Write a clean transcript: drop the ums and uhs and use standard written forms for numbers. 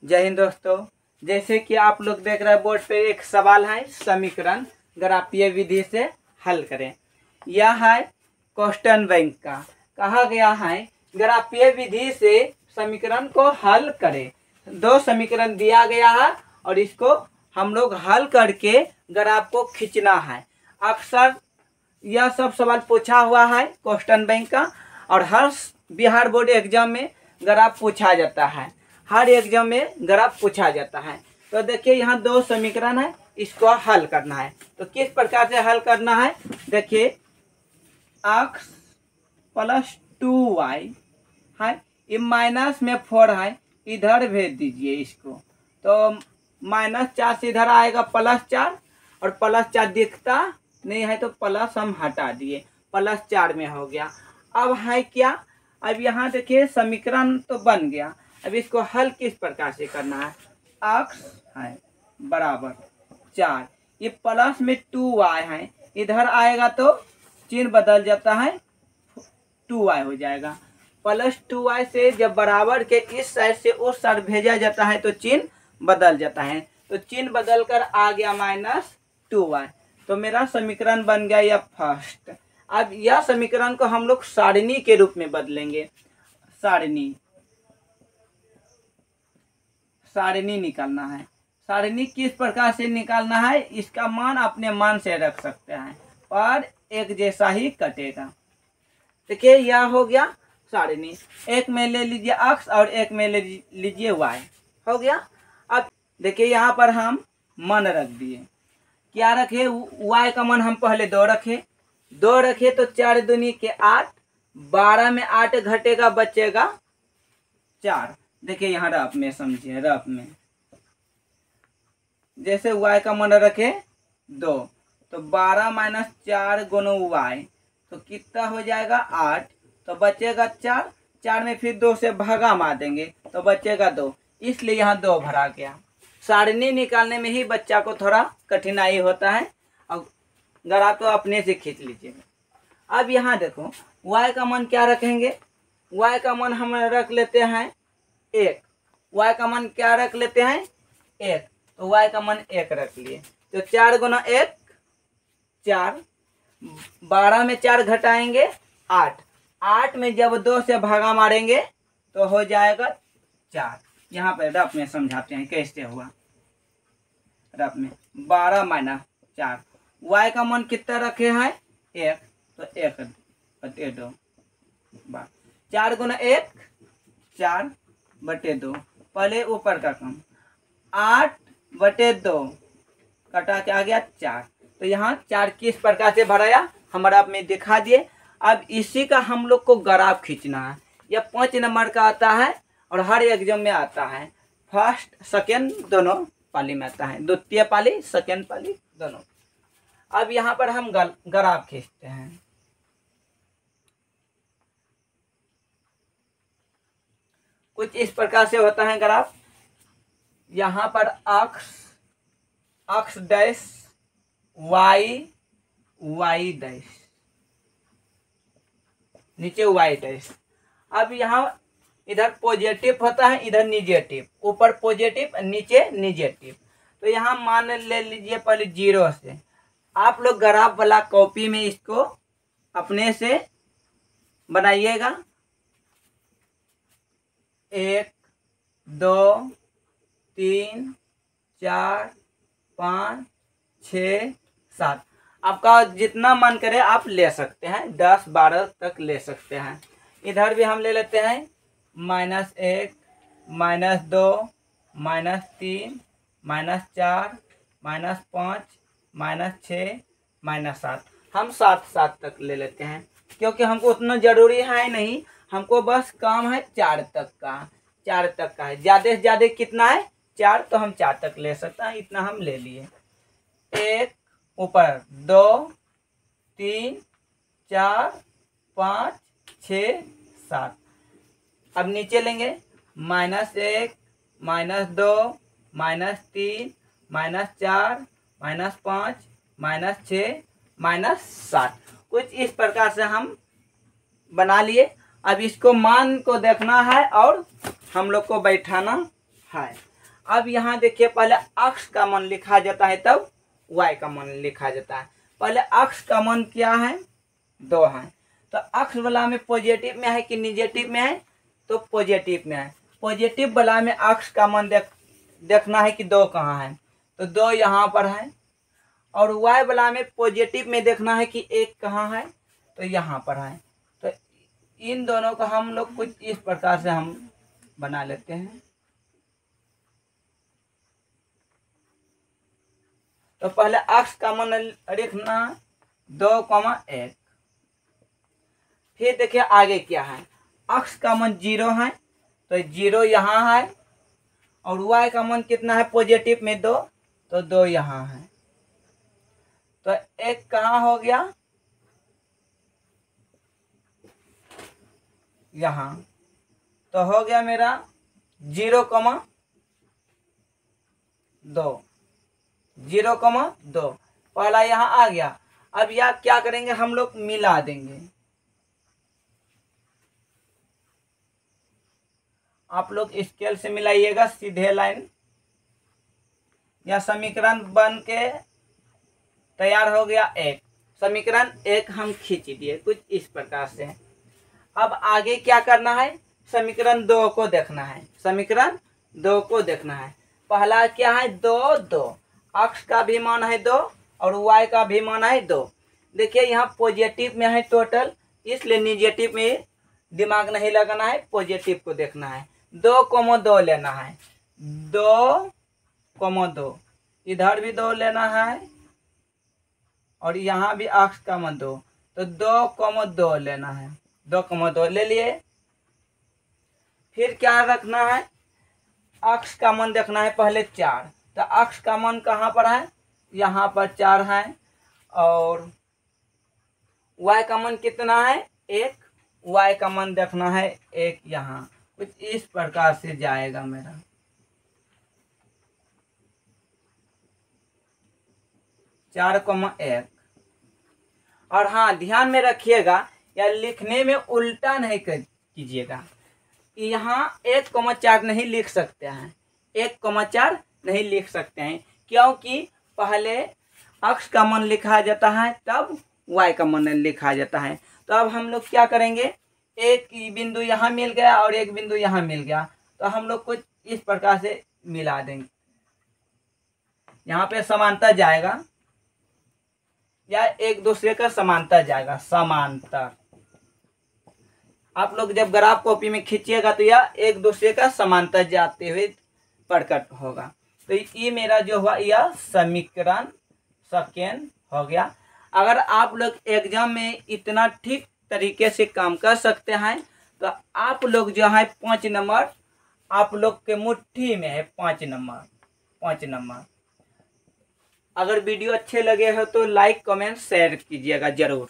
जय हिंद दोस्तों। जैसे कि आप लोग देख रहे हैं बोर्ड पे एक सवाल है, समीकरण ग्राफीय विधि से हल करें। यह है क्वेश्चन बैंक का। कहा गया है ग्राफीय विधि से समीकरण को हल करें। दो समीकरण दिया गया है और इसको हम लोग हल करके ग्राफ को खींचना है। अक्सर यह सब सवाल पूछा हुआ है क्वेश्चन बैंक का, और हर बिहार बोर्ड एग्जाम में ग्राफ पूछा जाता है। हर एग्जाम में ग्राफ पूछा जाता है। तो देखिए यहाँ दो समीकरण है, इसको हल करना है। तो किस प्रकार से हल करना है, देखिए x प्लस 2y है, ये माइनस में 4 है, इधर भेज दीजिए इसको। तो -4 से इधर आएगा +4, और +4 दिखता नहीं है तो प्लस हम हटा दिए, +4 में हो गया। अब है क्या, अब यहाँ देखिए समीकरण तो बन गया। अब इसको हल किस प्रकार से करना है, x है बराबर 4, ये प्लस में 2y है, इधर आएगा तो चिन्ह बदल जाता है, 2y हो जाएगा। +2y से जब बराबर के इस साइड से उस साइड भेजा जाता है तो चिन्ह बदल जाता है। तो चिन्ह बदल कर आ गया -2y। तो मेरा समीकरण बन गया यह फर्स्ट। अब यह समीकरण को हम लोग सारणी के रूप में बदलेंगे। सारणी निकालना है। सारणी किस प्रकार से निकालना है, इसका मान अपने मान से रख सकते हैं, पर एक जैसा ही कटेगा। देखिए यह हो गया सारणी। एक में ले लीजिए x और एक में ले लीजिए y, हो गया। अब देखिए यहाँ पर हम मान रख दिए। क्या रखे, y का मान हम पहले 2 रखे। 2 रखे तो 4 दूनी के 8, 12 में 8 घटेगा, बचेगा 4। देखिए यहाँ रफ में समझिए, रफ में जैसे y का मान रखे 2, तो 12 - 4 गुना y, तो कितना हो जाएगा 8, तो बचेगा 4। 4 में फिर 2 से भागा मार देंगे तो बचेगा 2, इसलिए यहाँ 2 भरा गया। सारणी निकालने में ही बच्चा को थोड़ा कठिनाई होता है, और ग्राफ तो अपने से खींच लीजिएगा। अब यहाँ देखो y का मान क्या रखेंगे, y का मान हम रख लेते हैं 1। y का मान क्या रख लेते हैं 1, तो y का मान 1 रख लिए। तो 4 गुना 1 4, 12 में 4 घटाएंगे 8, 8 में जब 2 से भागा मारेंगे तो हो जाएगा 4। यहाँ पे रफ में समझाते हैं कैसे हुआ। रफ में 12 - 4, y का मान कितना रखे हैं 1, तो 1 बटे 2, 4 गुना 1 4 बटे 2, पहले ऊपर का कम, 8 बटे 2 कटा के आ गया 4। तो यहाँ 4 किस प्रकार से भराया हम रफ में दिखा दिए। अब इसी का हम लोग को ग्राफ खींचना है। यह 5 नंबर का आता है और हर एग्जाम में आता है। फर्स्ट सेकेंड दोनों पाली में आता है, द्वितीय पाली सेकेंड पाली दोनों। अब यहाँ पर हम ग्राफ खींचते हैं। कुछ इस प्रकार से होता है ग्राफ। यहाँ पर x डैश y डैश, नीचे y डैश। अब यहाँ इधर पॉजिटिव होता है, इधर निगेटिव, ऊपर पॉजिटिव नीचे निगेटिव। तो यहाँ मान ले लीजिए पहले 0 से। आप लोग ग्राफ वाला कॉपी में इसको अपने से बनाइएगा। 1 2 3 4 5 6 7, आपका जितना मन करे आप ले सकते हैं, 10 12 तक ले सकते हैं। इधर भी हम ले लेते हैं -1 -2 -3 -4 -5 -6 -7, हम 7 तक ले लेते हैं, क्योंकि हमको उतना जरूरी है नहीं, हमको बस काम है 4 तक का। 4 तक का है, ज़्यादा से ज़्यादा कितना है 4, तो हम 4 तक ले सकते हैं, इतना हम ले लिए। 1 ऊपर 2 3 4 5 6 7। अब नीचे लेंगे -1 -2 -3 -4 -5 -6 -7। कुछ इस प्रकार से हम बना लिए। अब इसको मान को देखना है और हम लोग को बैठाना है। अब यहाँ देखिए, पहले अक्ष का मान लिखा जाता है तब y का मान लिखा जाता है। पहले अक्ष का मान क्या है, 2 है। तो अक्ष वाला में पॉजिटिव में है कि निगेटिव में है, तो पॉजिटिव में है। पॉजिटिव वाला में अक्ष का मान देखना है कि 2 कहाँ है, तो 2 यहाँ पर है। और y वाला में पॉजिटिव में देखना है कि 1 कहाँ है, तो यहाँ पर है। तो इन दोनों का हम लोग कुछ इस प्रकार से हम बना लेते हैं। तो पहले अक्ष का मान लिखना 2,1। फिर देखिए आगे क्या है, अक्ष का मान 0 है, तो 0 यहाँ है। और y का मान कितना है, पॉजिटिव में 2, तो 2 यहाँ है। तो 1 कहाँ हो गया, यहाँ। तो हो गया मेरा 0,2, 0,2 पहला यहाँ आ गया। अब यह क्या करेंगे, हम लोग मिला देंगे। आप लोग स्केल से मिलाइएगा सीधे लाइन। यह समीकरण बन के तैयार हो गया 1। समीकरण 1 हम खींच दिए कुछ इस प्रकार से। अब आगे क्या करना है, समीकरण 2 को देखना है। समीकरण 2 को देखना है। पहला क्या है, 2, 2। अक्ष का भी मान है 2 और y का भी मान है 2। देखिए यहाँ पॉजिटिव में है टोटल, इसलिए निगेटिव में दिमाग नहीं लगाना है, पॉजिटिव को देखना है। 2,2 लेना है, 2,2। इधर भी 2 लेना है और यहाँ भी अक्ष का मान 2, तो 2,2 लेना है। 2,2 ले लिए। फिर क्या रखना है, अक्ष का मान देखना है पहले 4। तो अक्ष का मान कहाँ पर है, यहाँ पर 4 है। और y का मान कितना है, 1। y का मान देखना है 1 यहाँ। कुछ इस प्रकार से जाएगा मेरा। चार 1। और हाँ, ध्यान में रखिएगा, या लिखने में उल्टा नहीं कीजिएगा। यहाँ 1,4 नहीं लिख सकते हैं, 1,4 नहीं लिख सकते हैं, क्योंकि पहले अक्ष का मान लिखा जाता है तब y का मान लिखा जाता है। तो अब हम लोग क्या करेंगे, एक बिंदु यहाँ मिल गया और एक बिंदु यहाँ मिल गया, तो हम लोग कुछ इस प्रकार से मिला देंगे। यहाँ पे समांतर जाएगा, या एक दूसरे का समांतर जाएगा, समांतर। आप लोग जब ग्राफ कॉपी में खींचिएगा तो यह एक दूसरे का समांतर जाते हुए प्रकट होगा। तो ये मेरा जो हुआ यह समीकरण सेकेंड हो गया। अगर आप लोग एग्जाम में इतना ठीक तरीके से काम कर सकते हैं तो आप लोग जो है 5 नंबर आप लोग के मुट्ठी में है। 5 नंबर। अगर वीडियो अच्छे लगे हो तो लाइक कमेंट शेयर कीजिएगा जरूर।